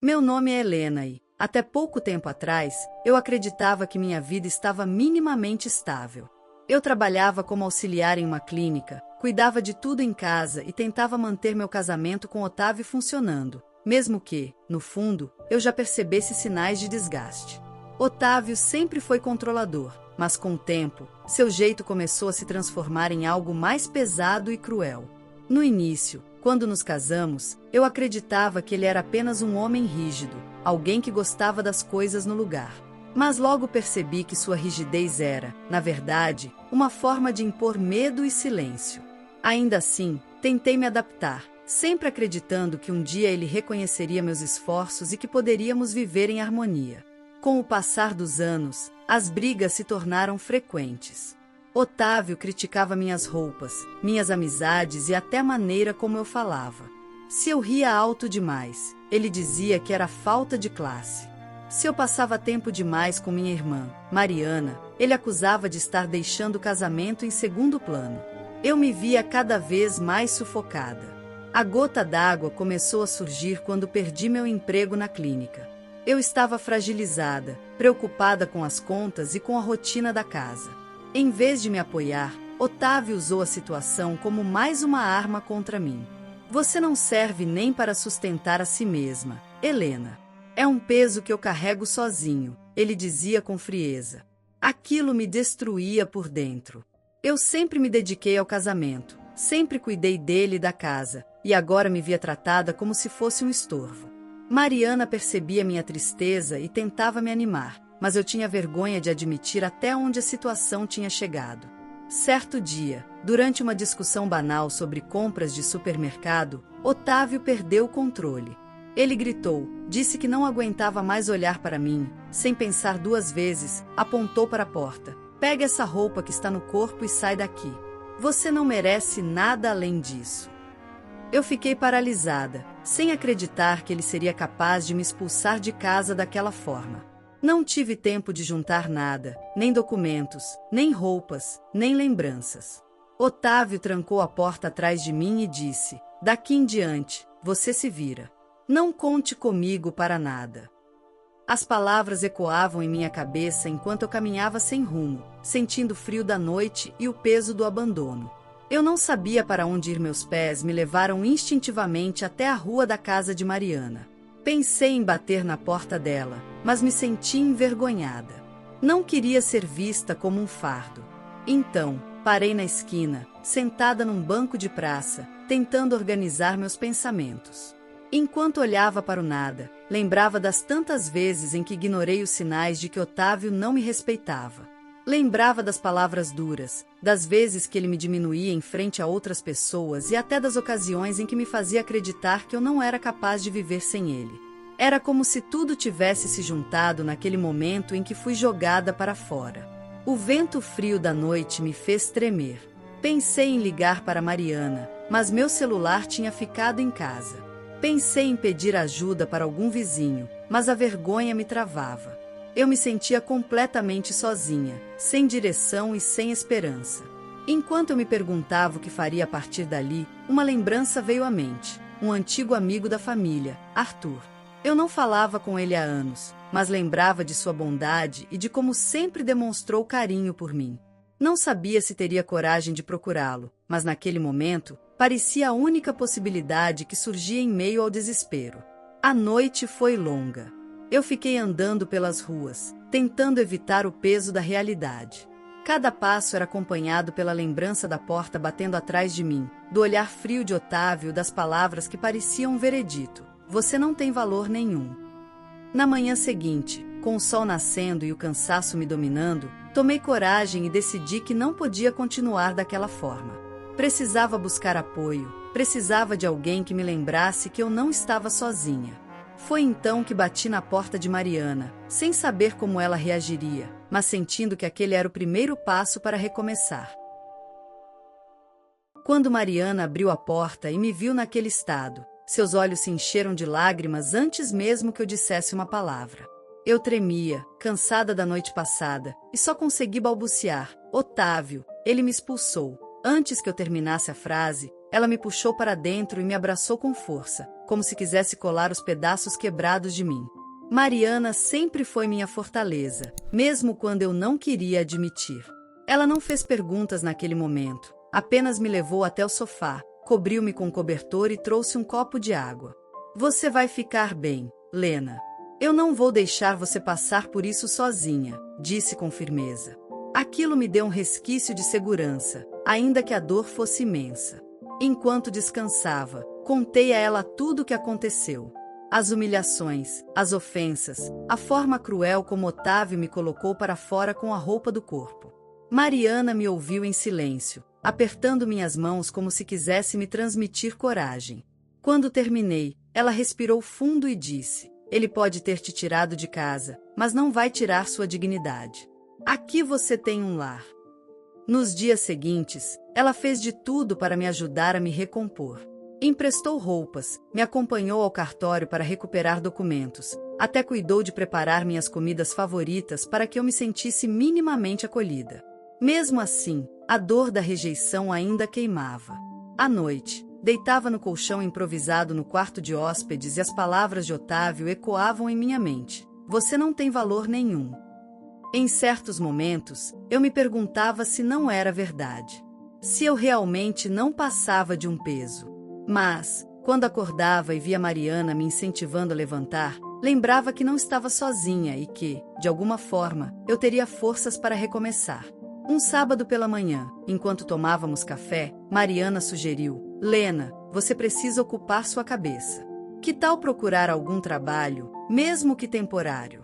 Meu nome é Helena e, até pouco tempo atrás, eu acreditava que minha vida estava minimamente estável. Eu trabalhava como auxiliar em uma clínica, cuidava de tudo em casa e tentava manter meu casamento com Otávio funcionando, mesmo que, no fundo, eu já percebesse sinais de desgaste. Otávio sempre foi controlador, mas com o tempo, seu jeito começou a se transformar em algo mais pesado e cruel. No início, quando nos casamos, eu acreditava que ele era apenas um homem rígido, alguém que gostava das coisas no lugar. Mas logo percebi que sua rigidez era, na verdade, uma forma de impor medo e silêncio. Ainda assim, tentei me adaptar, sempre acreditando que um dia ele reconheceria meus esforços e que poderíamos viver em harmonia. Com o passar dos anos, as brigas se tornaram frequentes. Otávio criticava minhas roupas, minhas amizades e até a maneira como eu falava. Se eu ria alto demais, ele dizia que era falta de classe. Se eu passava tempo demais com minha irmã, Mariana, ele acusava de estar deixando o casamento em segundo plano. Eu me via cada vez mais sufocada. A gota d'água começou a surgir quando perdi meu emprego na clínica. Eu estava fragilizada, preocupada com as contas e com a rotina da casa. Em vez de me apoiar, Otávio usou a situação como mais uma arma contra mim. Você não serve nem para sustentar a si mesma, Helena. É um peso que eu carrego sozinho, ele dizia com frieza. Aquilo me destruía por dentro. Eu sempre me dediquei ao casamento, sempre cuidei dele e da casa, e agora me via tratada como se fosse um estorvo. Mariana percebia minha tristeza e tentava me animar, mas eu tinha vergonha de admitir até onde a situação tinha chegado. Certo dia, durante uma discussão banal sobre compras de supermercado, Otávio perdeu o controle. Ele gritou, disse que não aguentava mais olhar para mim, sem pensar duas vezes, apontou para a porta. Pega essa roupa que está no corpo e sai daqui. Você não merece nada além disso. Eu fiquei paralisada, sem acreditar que ele seria capaz de me expulsar de casa daquela forma. Não tive tempo de juntar nada, nem documentos, nem roupas, nem lembranças. Otávio trancou a porta atrás de mim e disse, daqui em diante, você se vira. Não conte comigo para nada. As palavras ecoavam em minha cabeça enquanto eu caminhava sem rumo, sentindo o frio da noite e o peso do abandono. Eu não sabia para onde ir, meus pés me levaram instintivamente até a rua da casa de Mariana. Pensei em bater na porta dela, mas me senti envergonhada. Não queria ser vista como um fardo. Então, parei na esquina, sentada num banco de praça, tentando organizar meus pensamentos. Enquanto olhava para o nada, lembrava das tantas vezes em que ignorei os sinais de que Otávio não me respeitava. Lembrava das palavras duras, das vezes que ele me diminuía em frente a outras pessoas e até das ocasiões em que me fazia acreditar que eu não era capaz de viver sem ele. Era como se tudo tivesse se juntado naquele momento em que fui jogada para fora. O vento frio da noite me fez tremer. Pensei em ligar para Mariana, mas meu celular tinha ficado em casa. Pensei em pedir ajuda para algum vizinho, mas a vergonha me travava. Eu me sentia completamente sozinha, sem direção e sem esperança. Enquanto eu me perguntava o que faria a partir dali, uma lembrança veio à mente. Um antigo amigo da família, Arthur. Eu não falava com ele há anos, mas lembrava de sua bondade e de como sempre demonstrou carinho por mim. Não sabia se teria coragem de procurá-lo, mas naquele momento, parecia a única possibilidade que surgia em meio ao desespero. A noite foi longa. Eu fiquei andando pelas ruas, tentando evitar o peso da realidade. Cada passo era acompanhado pela lembrança da porta batendo atrás de mim, do olhar frio de Otávio, das palavras que pareciam um veredito. Você não tem valor nenhum. Na manhã seguinte, com o sol nascendo e o cansaço me dominando, tomei coragem e decidi que não podia continuar daquela forma. Precisava buscar apoio, precisava de alguém que me lembrasse que eu não estava sozinha. Foi então que bati na porta de Mariana, sem saber como ela reagiria, mas sentindo que aquele era o primeiro passo para recomeçar. Quando Mariana abriu a porta e me viu naquele estado, seus olhos se encheram de lágrimas antes mesmo que eu dissesse uma palavra. Eu tremia, cansada da noite passada, e só consegui balbuciar, Otávio, ele me expulsou. Antes que eu terminasse a frase, ela me puxou para dentro e me abraçou com força, como se quisesse colar os pedaços quebrados de mim. Mariana sempre foi minha fortaleza, mesmo quando eu não queria admitir. Ela não fez perguntas naquele momento, apenas me levou até o sofá, cobriu-me com um cobertor e trouxe um copo de água. Você vai ficar bem, Lena. Eu não vou deixar você passar por isso sozinha, disse com firmeza. Aquilo me deu um resquício de segurança, ainda que a dor fosse imensa. Enquanto descansava, contei a ela tudo o que aconteceu. As humilhações, as ofensas, a forma cruel como Otávio me colocou para fora com a roupa do corpo. Mariana me ouviu em silêncio, apertando minhas mãos como se quisesse me transmitir coragem. Quando terminei, ela respirou fundo e disse: ele pode ter te tirado de casa, mas não vai tirar sua dignidade. Aqui você tem um lar. Nos dias seguintes, ela fez de tudo para me ajudar a me recompor. Emprestou roupas, me acompanhou ao cartório para recuperar documentos, até cuidou de preparar minhas comidas favoritas para que eu me sentisse minimamente acolhida. Mesmo assim, a dor da rejeição ainda queimava. À noite, deitava no colchão improvisado no quarto de hóspedes e as palavras de Otávio ecoavam em minha mente. Você não tem valor nenhum. Em certos momentos, eu me perguntava se não era verdade. Se eu realmente não passava de um peso. Mas, quando acordava e via Mariana me incentivando a levantar, lembrava que não estava sozinha e que, de alguma forma, eu teria forças para recomeçar. Um sábado pela manhã, enquanto tomávamos café, Mariana sugeriu: Lena, você precisa ocupar sua cabeça. Que tal procurar algum trabalho, mesmo que temporário?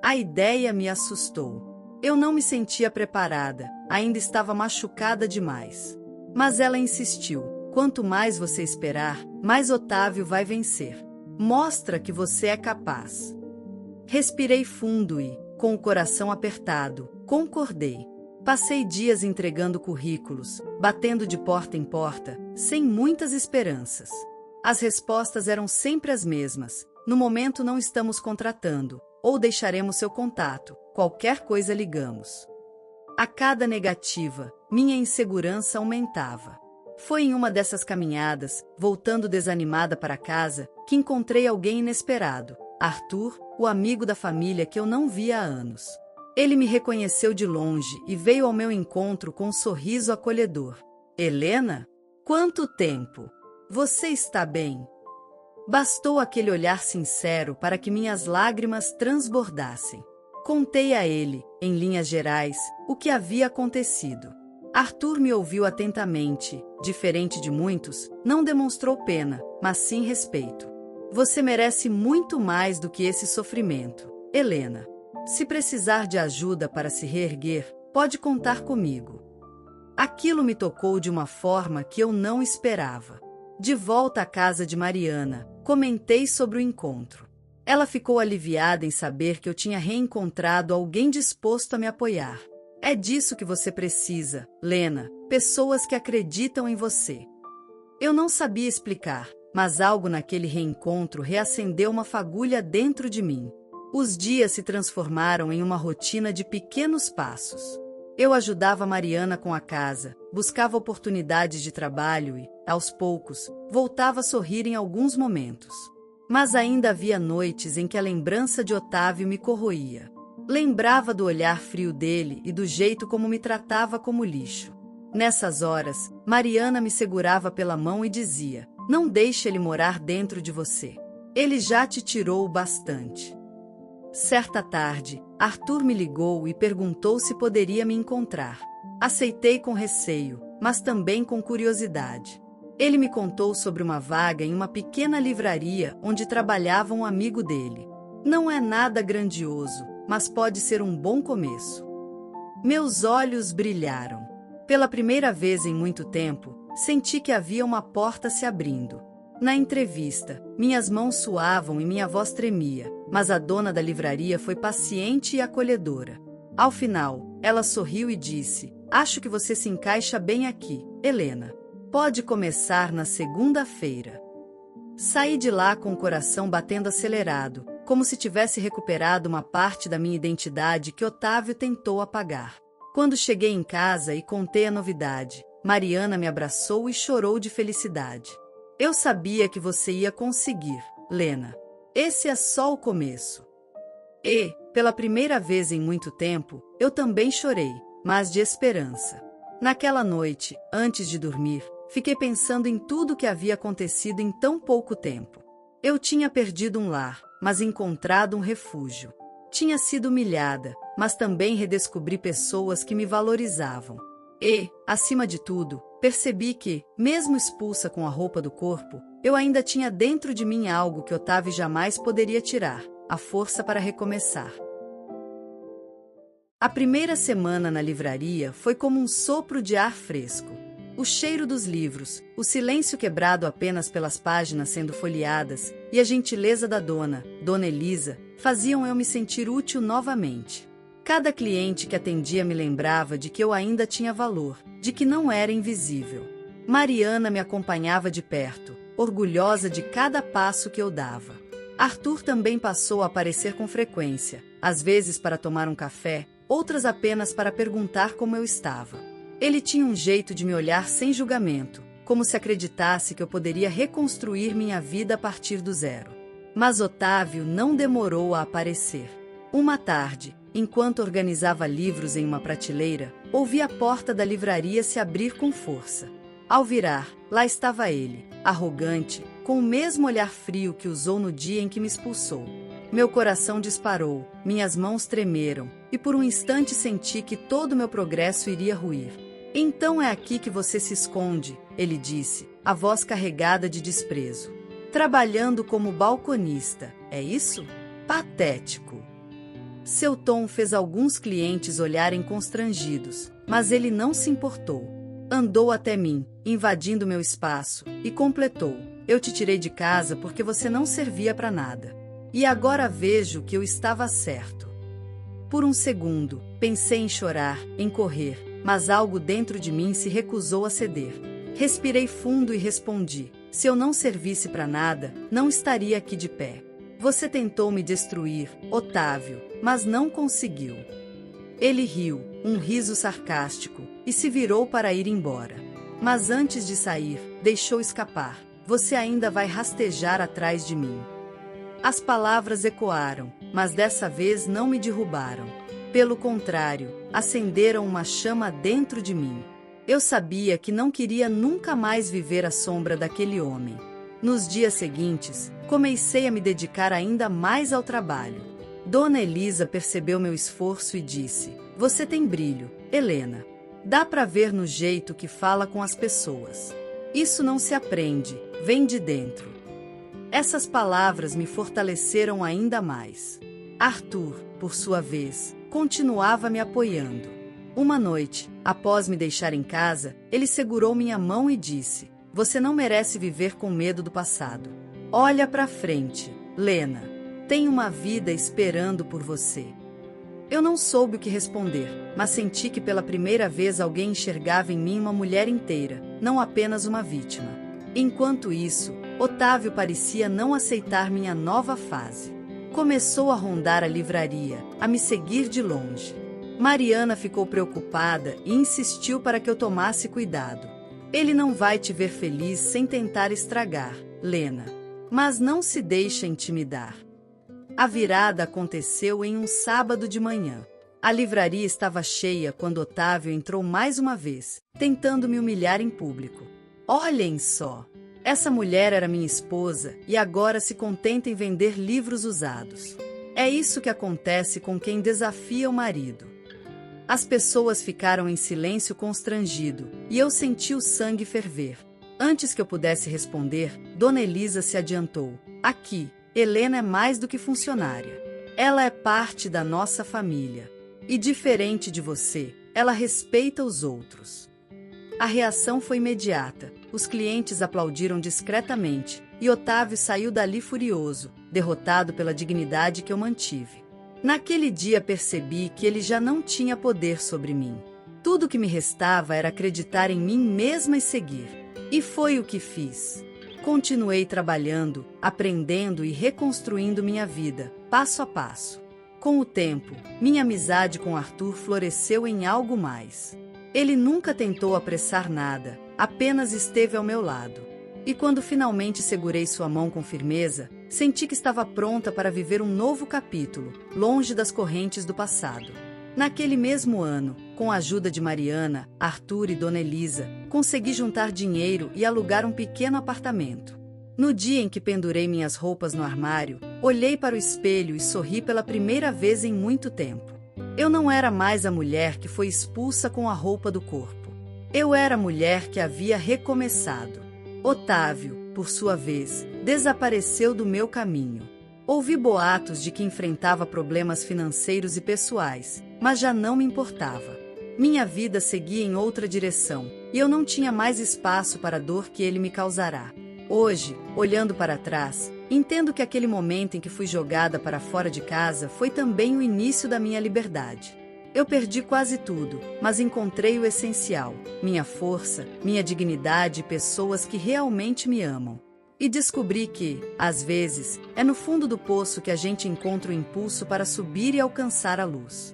A ideia me assustou. Eu não me sentia preparada, ainda estava machucada demais. Mas ela insistiu: quanto mais você esperar, mais Otávio vai vencer. Mostra que você é capaz. Respirei fundo e, com o coração apertado, concordei. Passei dias entregando currículos, batendo de porta em porta, sem muitas esperanças. As respostas eram sempre as mesmas: no momento não estamos contratando, ou deixaremos seu contato, qualquer coisa ligamos. A cada negativa, minha insegurança aumentava. Foi em uma dessas caminhadas, voltando desanimada para casa, que encontrei alguém inesperado: Arthur, o amigo da família que eu não via há anos. Ele me reconheceu de longe e veio ao meu encontro com um sorriso acolhedor. Helena? Quanto tempo! Você está bem? Bastou aquele olhar sincero para que minhas lágrimas transbordassem. Contei a ele, em linhas gerais, o que havia acontecido. Arthur me ouviu atentamente, diferente de muitos, não demonstrou pena, mas sim respeito. Você merece muito mais do que esse sofrimento, Helena. Se precisar de ajuda para se reerguer, pode contar comigo. Aquilo me tocou de uma forma que eu não esperava. De volta à casa de Mariana, comentei sobre o encontro. Ela ficou aliviada em saber que eu tinha reencontrado alguém disposto a me apoiar. É disso que você precisa, Lena, pessoas que acreditam em você. Eu não sabia explicar, mas algo naquele reencontro reacendeu uma fagulha dentro de mim. Os dias se transformaram em uma rotina de pequenos passos. Eu ajudava Mariana com a casa, buscava oportunidades de trabalho e, aos poucos, voltava a sorrir em alguns momentos. Mas ainda havia noites em que a lembrança de Otávio me corroía. Lembrava do olhar frio dele e do jeito como me tratava como lixo. Nessas horas, Mariana me segurava pela mão e dizia: não deixe ele morar dentro de você. Ele já te tirou o bastante. Certa tarde, Arthur me ligou e perguntou se poderia me encontrar. Aceitei com receio, mas também com curiosidade. Ele me contou sobre uma vaga em uma pequena livraria onde trabalhava um amigo dele. Não é nada grandioso, mas pode ser um bom começo. Meus olhos brilharam. Pela primeira vez em muito tempo, senti que havia uma porta se abrindo. Na entrevista, minhas mãos suavam e minha voz tremia, mas a dona da livraria foi paciente e acolhedora. Ao final, ela sorriu e disse: acho que você se encaixa bem aqui, Helena. Pode começar na segunda-feira. Saí de lá com o coração batendo acelerado, como se tivesse recuperado uma parte da minha identidade que Otávio tentou apagar. Quando cheguei em casa e contei a novidade, Mariana me abraçou e chorou de felicidade. Eu sabia que você ia conseguir, Lena. Esse é só o começo. E, pela primeira vez em muito tempo, eu também chorei, mas de esperança. Naquela noite, antes de dormir, fiquei pensando em tudo que havia acontecido em tão pouco tempo. Eu tinha perdido um lar, mas encontrado um refúgio. Tinha sido humilhada, mas também redescobri pessoas que me valorizavam. E, acima de tudo, percebi que, mesmo expulsa com a roupa do corpo, eu ainda tinha dentro de mim algo que Otávio jamais poderia tirar, a força para recomeçar. A primeira semana na livraria foi como um sopro de ar fresco. O cheiro dos livros, o silêncio quebrado apenas pelas páginas sendo folheadas e a gentileza da Dona Elisa, faziam eu me sentir útil novamente. Cada cliente que atendia me lembrava de que eu ainda tinha valor, de que não era invisível. Mariana me acompanhava de perto, orgulhosa de cada passo que eu dava. Arthur também passou a aparecer com frequência, às vezes para tomar um café, outras apenas para perguntar como eu estava. Ele tinha um jeito de me olhar sem julgamento, como se acreditasse que eu poderia reconstruir minha vida a partir do zero. Mas Otávio não demorou a aparecer. Uma tarde, enquanto organizava livros em uma prateleira, ouvi a porta da livraria se abrir com força. Ao virar, lá estava ele, arrogante, com o mesmo olhar frio que usou no dia em que me expulsou. Meu coração disparou, minhas mãos tremeram, e por um instante senti que todo meu progresso iria ruir. Então é aqui que você se esconde, ele disse, a voz carregada de desprezo. Trabalhando como balconista, é isso? Patético. Seu tom fez alguns clientes olharem constrangidos, mas ele não se importou. Andou até mim, invadindo meu espaço, e completou: eu te tirei de casa porque você não servia para nada. E agora vejo que eu estava certo. Por um segundo, pensei em chorar, em correr, mas algo dentro de mim se recusou a ceder. Respirei fundo e respondi: se eu não servisse para nada, não estaria aqui de pé. Você tentou me destruir, Otávio, mas não conseguiu. Ele riu, um riso sarcástico, e se virou para ir embora. Mas antes de sair, deixou escapar: você ainda vai rastejar atrás de mim. As palavras ecoaram, mas dessa vez não me derrubaram. Pelo contrário, acenderam uma chama dentro de mim. Eu sabia que não queria nunca mais viver à sombra daquele homem. Nos dias seguintes, comecei a me dedicar ainda mais ao trabalho. Dona Elisa percebeu meu esforço e disse: você tem brilho, Helena. Dá para ver no jeito que fala com as pessoas. Isso não se aprende, vem de dentro. Essas palavras me fortaleceram ainda mais. Arthur, por sua vez, continuava me apoiando. Uma noite, após me deixar em casa, ele segurou minha mão e disse: você não merece viver com medo do passado. Olha para frente, Lena. Tem uma vida esperando por você. Eu não soube o que responder, mas senti que pela primeira vez alguém enxergava em mim uma mulher inteira, não apenas uma vítima. Enquanto isso, Otávio parecia não aceitar minha nova fase. Começou a rondar a livraria, a me seguir de longe. Mariana ficou preocupada e insistiu para que eu tomasse cuidado. Ele não vai te ver feliz sem tentar estragar, Lena. Mas não se deixe intimidar. A virada aconteceu em um sábado de manhã. A livraria estava cheia quando Otávio entrou mais uma vez, tentando me humilhar em público. Olhem só! Essa mulher era minha esposa e agora se contenta em vender livros usados. É isso que acontece com quem desafia o marido. As pessoas ficaram em silêncio constrangido e eu senti o sangue ferver. Antes que eu pudesse responder, Dona Elisa se adiantou. Aqui, Helena é mais do que funcionária. Ela é parte da nossa família. E diferente de você, ela respeita os outros. A reação foi imediata. Os clientes aplaudiram discretamente e Otávio saiu dali furioso, derrotado pela dignidade que eu mantive. Naquele dia percebi que ele já não tinha poder sobre mim. Tudo que me restava era acreditar em mim mesma e seguir. E foi o que fiz. Continuei trabalhando, aprendendo e reconstruindo minha vida, passo a passo. Com o tempo, minha amizade com Arthur floresceu em algo mais. Ele nunca tentou apressar nada, apenas esteve ao meu lado. E quando finalmente segurei sua mão com firmeza, senti que estava pronta para viver um novo capítulo, longe das correntes do passado. Naquele mesmo ano, com a ajuda de Mariana, Arthur e Dona Elisa, consegui juntar dinheiro e alugar um pequeno apartamento. No dia em que pendurei minhas roupas no armário, olhei para o espelho e sorri pela primeira vez em muito tempo. Eu não era mais a mulher que foi expulsa com a roupa do corpo. Eu era a mulher que havia recomeçado. Otávio, por sua vez, desapareceu do meu caminho. Ouvi boatos de que enfrentava problemas financeiros e pessoais, mas já não me importava. Minha vida seguia em outra direção, e eu não tinha mais espaço para a dor que ele me causará. Hoje, olhando para trás, entendo que aquele momento em que fui jogada para fora de casa foi também o início da minha liberdade. Eu perdi quase tudo, mas encontrei o essencial: minha força, minha dignidade e pessoas que realmente me amam. E descobri que, às vezes, é no fundo do poço que a gente encontra o impulso para subir e alcançar a luz.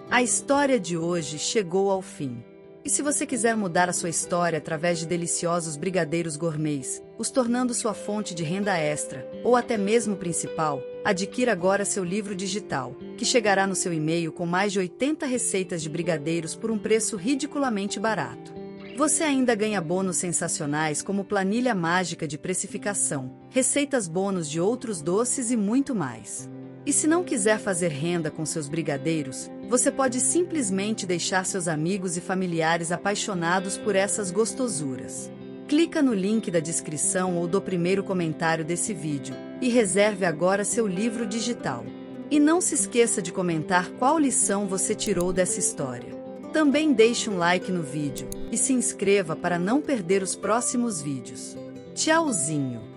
A história de hoje chegou ao fim. E se você quiser mudar a sua história através de deliciosos brigadeiros gourmets, os tornando sua fonte de renda extra, ou até mesmo principal, adquira agora seu livro digital, que chegará no seu e-mail com mais de 80 receitas de brigadeiros por um preço ridiculamente barato. Você ainda ganha bônus sensacionais como planilha mágica de precificação, receitas bônus de outros doces e muito mais. E se não quiser fazer renda com seus brigadeiros, você pode simplesmente deixar seus amigos e familiares apaixonados por essas gostosuras. Clica no link da descrição ou do primeiro comentário desse vídeo e reserve agora seu livro digital. E não se esqueça de comentar qual lição você tirou dessa história. Também deixe um like no vídeo e se inscreva para não perder os próximos vídeos. Tchauzinho!